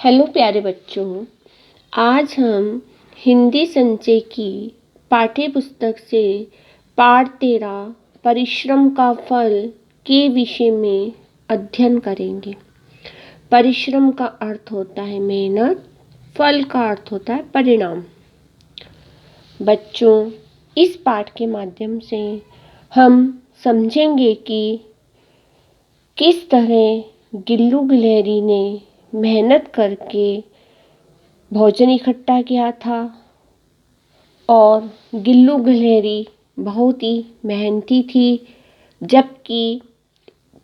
Hello प्यारे बच्चों, आज हम हिंदी संचय की पाठ्य पुस्तक से पाठ 13 परिश्रम का फल के विषय में अध्ययन करेंगे। परिश्रम का अर्थ होता है मेहनत, फल का अर्थ होता है परिणाम। बच्चों, इस पाठ के माध्यम से हम समझेंगे कि किस तरह गिल्लू गिलहरी ने मेहनत करके भोजन इकट्ठा किया था और गिल्लू गिलहरी बहुत ही मेहनती थी, जबकि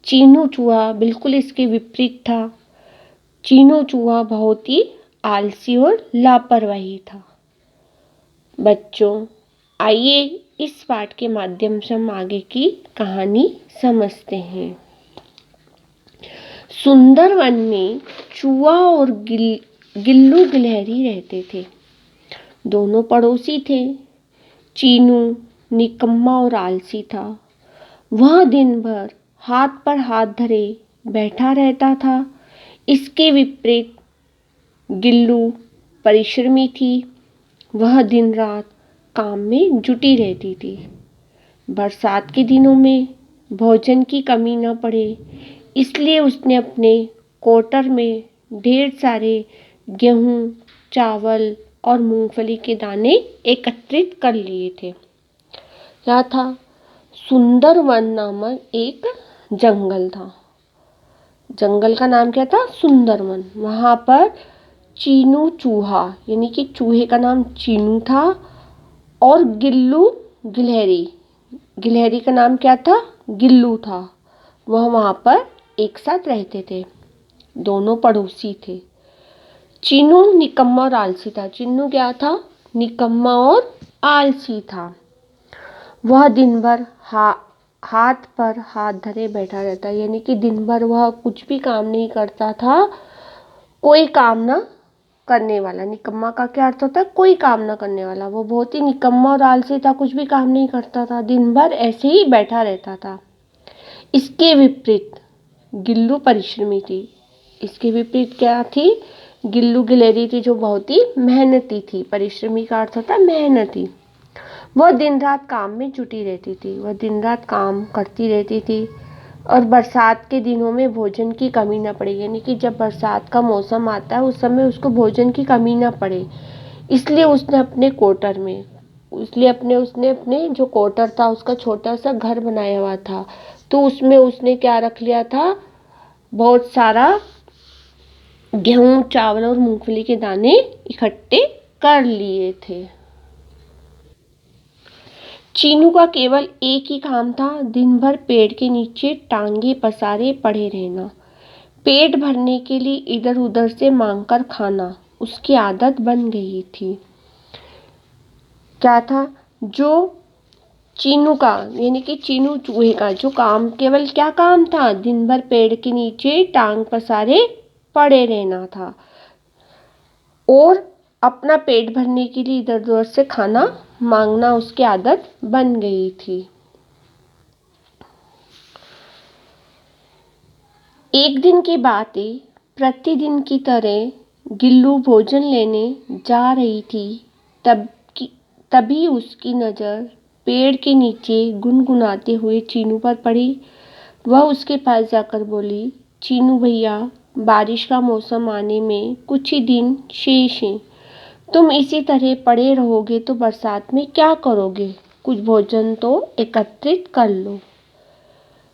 चीनू चूहा बिल्कुल इसके विपरीत था। चीनू चूहा बहुत ही आलसी और लापरवाही था। बच्चों, आइए इस पाठ के माध्यम से हम आगे की कहानी समझते हैं। सुंदर वन में चूहा और गिल्लू गिलहरी रहते थे। दोनों पड़ोसी थे। चीनू निकम्मा और आलसी था। वह दिन भर हाथ पर हाथ धरे बैठा रहता था। इसके विपरीत गिल्लू परिश्रमी थी। वह दिन रात काम में जुटी रहती थी। बरसात के दिनों में भोजन की कमी न पड़े, इसलिए उसने अपने क्वार्टर में ढेर सारे गेहूं, चावल और मूंगफली के दाने एकत्रित कर लिए थे। क्या था? सुंदर वन नामक एक जंगल था। जंगल का नाम क्या था? सुंदर वन। वहां पर चीनू चूहा यानी कि चूहे का नाम चीनू था और गिलहरी का नाम क्या था? गिल्लू था। वह वहां पर एक साथ रहते थे। दोनों पड़ोसी थे। चीनू निकम्मा और आलसी था। चीनू क्या था? निकम्मा और आलसी था। वह दिन भर हाथ पर हाथ धरे बैठा रहता, यानी कि दिन भर वह कुछ भी काम नहीं करता था। कोई काम ना करने वाला। निकम्मा का क्या अर्थ होता है? कोई काम ना करने वाला। वो बहुत ही निकम्मा और आलसी था, कुछ भी काम नहीं करता था, दिन भर ऐसे ही बैठा रहता था। इसके विपरीत गिल्लू परिश्रमी थी। इसके विपरीत क्या थी? गिल्लू गिलहरी थी, जो बहुत ही मेहनती थी। परिश्रमी का अर्थ होता है मेहनती। वह दिन रात काम में जुटी रहती थी। वह दिन रात काम करती रहती थी और बरसात के दिनों में भोजन की कमी न पड़े, यानी कि जब बरसात का मौसम आता है उस समय उसको भोजन की कमी न पड़े, इसलिए उसने अपने क्वार्टर में उसने अपने जो क्वार्टर था उसका छोटा सा घर बनाया हुआ था। तो उसमें उसने क्या रख लिया था? बहुत सारा गेहूं, चावल और मूंगफली के दाने इकट्ठे कर लिए थे। चीनू का केवल एक ही काम था, दिन भर पेड़ के नीचे टांगे पसारे पड़े रहना। पेट भरने के लिए इधर उधर से मांगकर खाना उसकी आदत बन गई थी। क्या था? जो चीनू का यानी कि चीनू चूहे का जो काम, केवल क्या काम था? दिन भर पेड़ के नीचे टांग पसारे पड़े रहना था और अपना पेट भरने के लिए इधर उधर से खाना मांगना उसकी आदत बन गई थी। एक दिन की बात है। प्रतिदिन की तरह गिल्लू भोजन लेने जा रही थी। तभी उसकी नज़र पेड़ के नीचे गुनगुनाते हुए चीनू पर पड़ी। वह उसके पास जाकर बोली, चीनू भैया, बारिश का मौसम आने में कुछ ही दिन शेष हैं। तुम इसी तरह पड़े रहोगे तो बरसात में क्या करोगे? कुछ भोजन तो एकत्रित कर लो।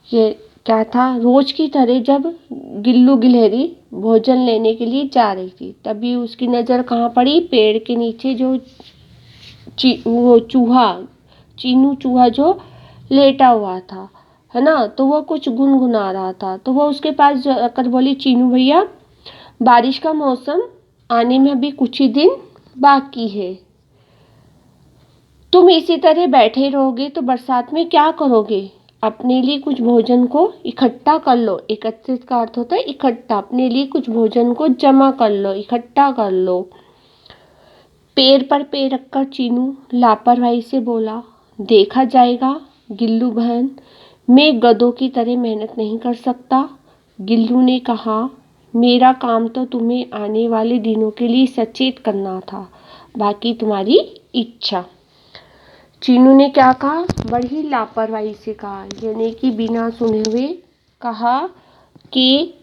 ये क्या था? रोज की तरह जब गिल्लू गिलहरी भोजन लेने के लिए जा रही थी, तभी उसकी नज़र कहाँ पड़ी? पेड़ के नीचे जो वो चीनू चूहा जो लेटा हुआ था, है ना? तो वह कुछ गुनगुना रहा था। तो वह उसके पास जाकर बोली, चीनू भैया, बारिश का मौसम आने में अभी कुछ ही दिन बाकी है। तुम इसी तरह बैठे रहोगे तो बरसात में क्या करोगे? अपने लिए कुछ भोजन को इकट्ठा कर लो। एकत्रित का अर्थ होता है इकट्ठा। अपने लिए कुछ भोजन को जमा कर लो, इकट्ठा कर लो। पैर पर पैर रखकर चीनू लापरवाही से बोला, देखा जाएगा गिल्लू बहन, मैं गधों की तरह मेहनत नहीं कर सकता। गिल्लू ने कहा, मेरा काम तो तुम्हें आने वाले दिनों के लिए सचेत करना था, बाकी तुम्हारी इच्छा। चीनू ने क्या कहा? बड़ी लापरवाही से कहा, यानी कि बिना सुने हुए कहा कि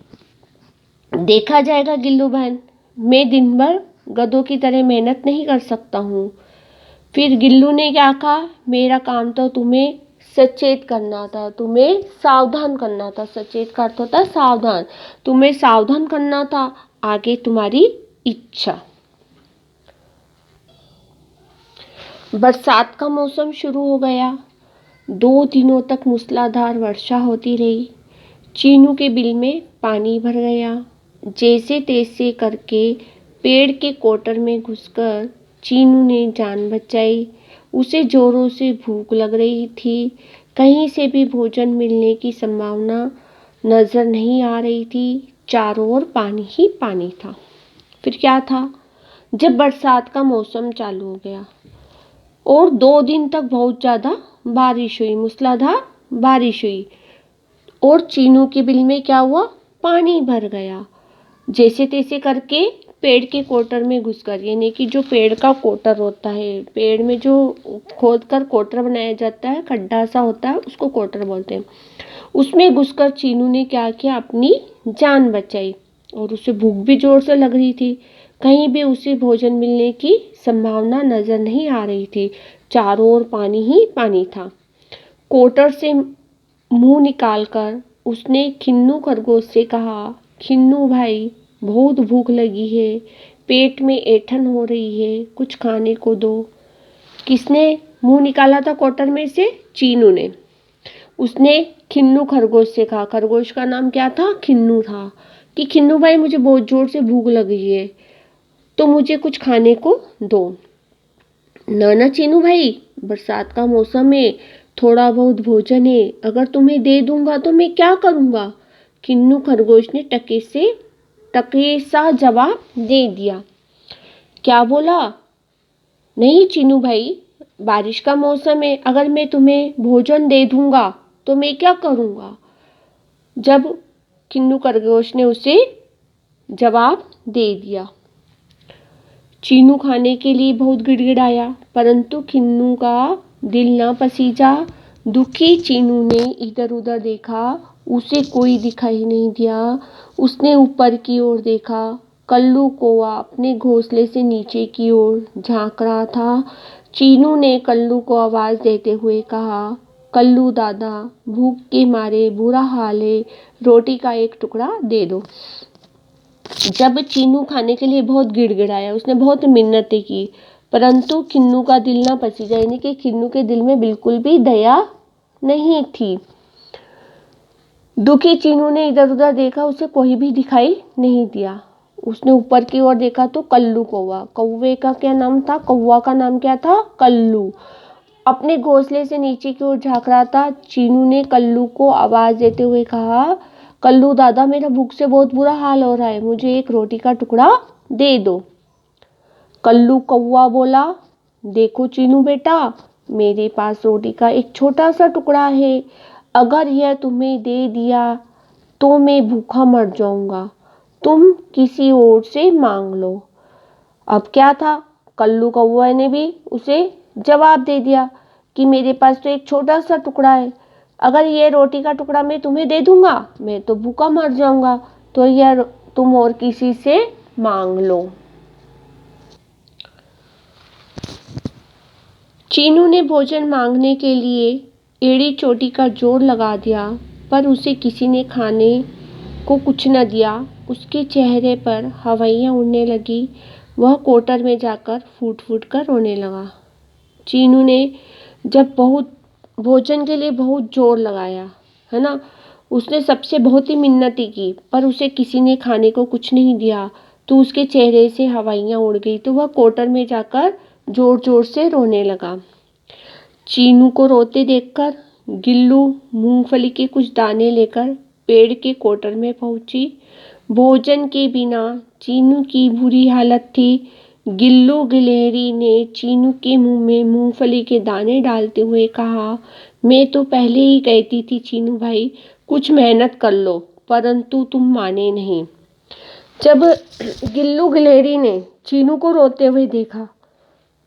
देखा जाएगा गिल्लू बहन, मैं दिन भर गधों की तरह मेहनत नहीं कर सकता हूँ। फिर गिल्लू ने क्या कहा? मेरा काम तो तुम्हें सचेत करना था, तुम्हें सावधान करना था। सचेत का अर्थ होता है सावधान। तुम्हें सावधान करना था, आगे तुम्हारी इच्छा। बरसात का मौसम शुरू हो गया। 2 दिनों तक मूसलाधार वर्षा होती रही। चीनू के बिल में पानी भर गया। जैसे तैसे करके पेड़ के कोटर में घुसकर चीनू ने जान बचाई। उसे जोरों से भूख लग रही थी। कहीं से भी भोजन मिलने की संभावना नजर नहीं आ रही थी। चारों ओर पानी ही पानी था। फिर क्या था? जब बरसात का मौसम चालू हो गया और 2 दिन तक बहुत ज़्यादा बारिश हुई, मूसलाधार बारिश हुई, और चीनू के बिल में क्या हुआ? पानी भर गया। जैसे तैसे करके पेड़ के कोटर में घुसकर, यानी कि जो पेड़ का कोटर होता है, पेड़ में जो खोद कर कोटर बनाया जाता है, खड्डा सा होता है, उसको कोटर बोलते हैं। उसमें घुसकर चीनू ने क्या किया? अपनी जान बचाई। और उसे भूख भी जोर से लग रही थी। कहीं भी उसे भोजन मिलने की संभावना नजर नहीं आ रही थी। चारों ओर पानी ही पानी था। कोटर से मुंह निकालकर उसने खिन्नू खरगोश से कहा, खिन्नू भाई, बहुत भूख लगी है, पेट में ऐंठन हो रही है, कुछ खाने को दो। किसने मुंह निकाला था कोटर में से? चीनू ने। उसने खिन्नू खरगोश से कहा, खरगोश का नाम क्या था? खिन्नू था, कि खिन्नू भाई, मुझे बहुत जोर से भूख लगी है, तो मुझे कुछ खाने को दो। ना ना चीनू भाई, बरसात का मौसम है, थोड़ा बहुत भोजन है, अगर तुम्हें दे दूंगा तो मैं क्या करूंगा? किन्नू खरगोश ने टके सा जवाब दे दिया। क्या बोला? नहीं चीनू भाई, बारिश का मौसम है, अगर मैं तुम्हें भोजन दे दूंगा तो मैं क्या करूंगा? जब किन्नू खरगोश ने उसे जवाब दे दिया। चीनू खाने के लिए बहुत गिड़गिड़ाया, परंतु खिन्नू का दिल न पसीजा। दुखी चीनू ने इधर उधर देखा, उसे कोई दिखाई नहीं दिया। उसने ऊपर की ओर देखा। कल्लू कौवा अपने घोंसले से नीचे की ओर झांक रहा था। चीनू ने कल्लू को आवाज देते हुए कहा, कल्लू दादा, भूख के मारे बुरा हाल है, रोटी का एक टुकड़ा दे दो। जब चीनू खाने के लिए बहुत गिड़गिड़ाया, उसने बहुत मिन्नतें की, परंतु खिन्नू का दिल ना पसीजा, यानी कि खिन्नू के दिल में बिल्कुल भी दया नहीं थी। दुखी चीनू ने इधर उधर देखा, उसे कोई भी दिखाई नहीं दिया। उसने ऊपर की ओर देखा तो कल्लू कौवा, कौवे का क्या नाम था? कौवा का नाम क्या था? कल्लू, अपने घोंसले से नीचे की ओर झांक रहा था। चीनू ने कल्लू को आवाज देते हुए कहा, कल्लू दादा, मेरा भूख से बहुत बुरा हाल हो रहा है, मुझे एक रोटी का टुकड़ा दे दो। कल्लू कौवा बोला, देखो चीनू बेटा, मेरे पास रोटी का एक छोटा सा टुकड़ा है, अगर यह तुम्हें दे दिया तो मैं भूखा मर जाऊंगा, तुम किसी और से मांग लो। अब क्या था? कल्लू कौवा ने भी उसे जवाब दे दिया कि मेरे पास तो एक छोटा सा टुकड़ा है, अगर ये रोटी का टुकड़ा मैं तुम्हें दे दूंगा मैं तो भूखा मर जाऊंगा, तो यह तुम और किसी से मांग लो। चीनू ने भोजन मांगने के लिए एड़ी चोटी का जोर लगा दिया, पर उसे किसी ने खाने को कुछ न दिया। उसके चेहरे पर हवाइयाँ उड़ने लगी। वह कोटर में जाकर फूट फूट कर रोने लगा। चीनू ने जब बहुत भोजन के लिए बहुत जोर लगाया, है ना, उसने सबसे बहुत ही मिन्नती की, पर उसे किसी ने खाने को कुछ नहीं दिया, तो उसके चेहरे से हवाइयाँ उड़ गई, तो वह कोटर में जाकर जोर जोर से रोने लगा। चीनू को रोते देखकर गिल्लू मूंगफली के कुछ दाने लेकर पेड़ के कोटर में पहुंची। भोजन के बिना चीनू की बुरी हालत थी। गिल्लू गिलहरी ने चीनू के मुंह में मूंगफली के दाने डालते हुए कहा, मैं तो पहले ही कहती थी चीनू भाई, कुछ मेहनत कर लो, परंतु तुम माने नहीं। जब गिल्लू गिलहरी ने चीनू को रोते हुए देखा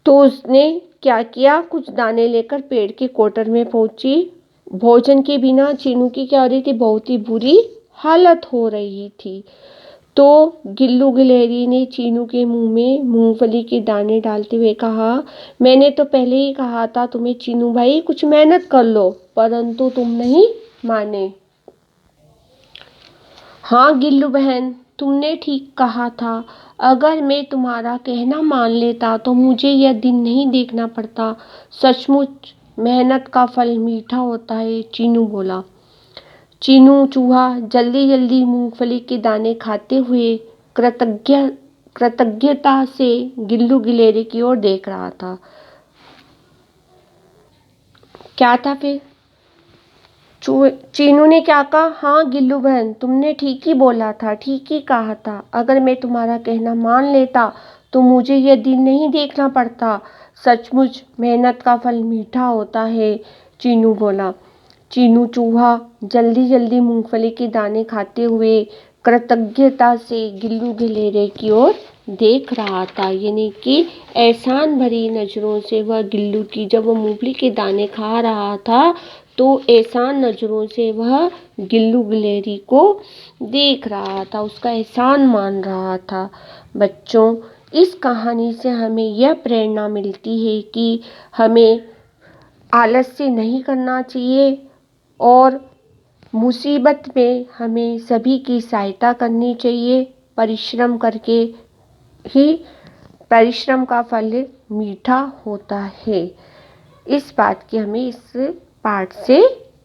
तो उसने क्या किया, कुछ दाने लेकर पेड़ के कोटर में पहुंची। भोजन के बिना चीनू की क्या हो रही थी, बहुत ही बुरी हालत हो रही थी। तो गिल्लू गिलहरी ने चीनू के मुंह में मूंगफली के दाने डालते हुए कहा, मैंने तो पहले ही कहा था तुम्हें चीनू भाई, कुछ मेहनत कर लो, परंतु तुम नहीं माने। हाँ गिल्लू बहन, तुमने ठीक कहा था। अगर मैं तुम्हारा कहना मान लेता तो मुझे यह दिन नहीं देखना पड़ता। सचमुच मेहनत का फल मीठा होता है, चीनू बोला। चीनू चूहा जल्दी जल्दी मूंगफली के दाने खाते हुए कृतज्ञ कृतज्ञता से गिल्लू गिलहरी की ओर देख रहा था। क्या था फिर? चीनू ने क्या कहा, हाँ गिल्लू बहन, तुमने ठीक ही बोला था, ठीक ही कहा था। अगर मैं तुम्हारा कहना मान लेता तो मुझे यह दिन नहीं देखना पड़ता। सचमुच मेहनत का फल मीठा होता है, चीनू बोला। चीनू चूहा जल्दी जल्दी मूंगफली के दाने खाते हुए कृतज्ञता से गिल्लू गिलहरी की ओर देख रहा था, यानी कि एहसान भरी नजरों से वह गिल्लू की, जब वह मूंगफली के दाने खा रहा था तो एहसान नजरों से वह गिल्लू गिलहरी को देख रहा था, उसका एहसान मान रहा था। बच्चों, इस कहानी से हमें यह प्रेरणा मिलती है कि हमें आलस्य नहीं करना चाहिए और मुसीबत में हमें सभी की सहायता करनी चाहिए। परिश्रम करके ही परिश्रम का फल मीठा होता है। इस बात की हमें इस पाठ से,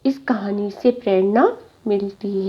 इस कहानी से प्रेरणा मिलती है।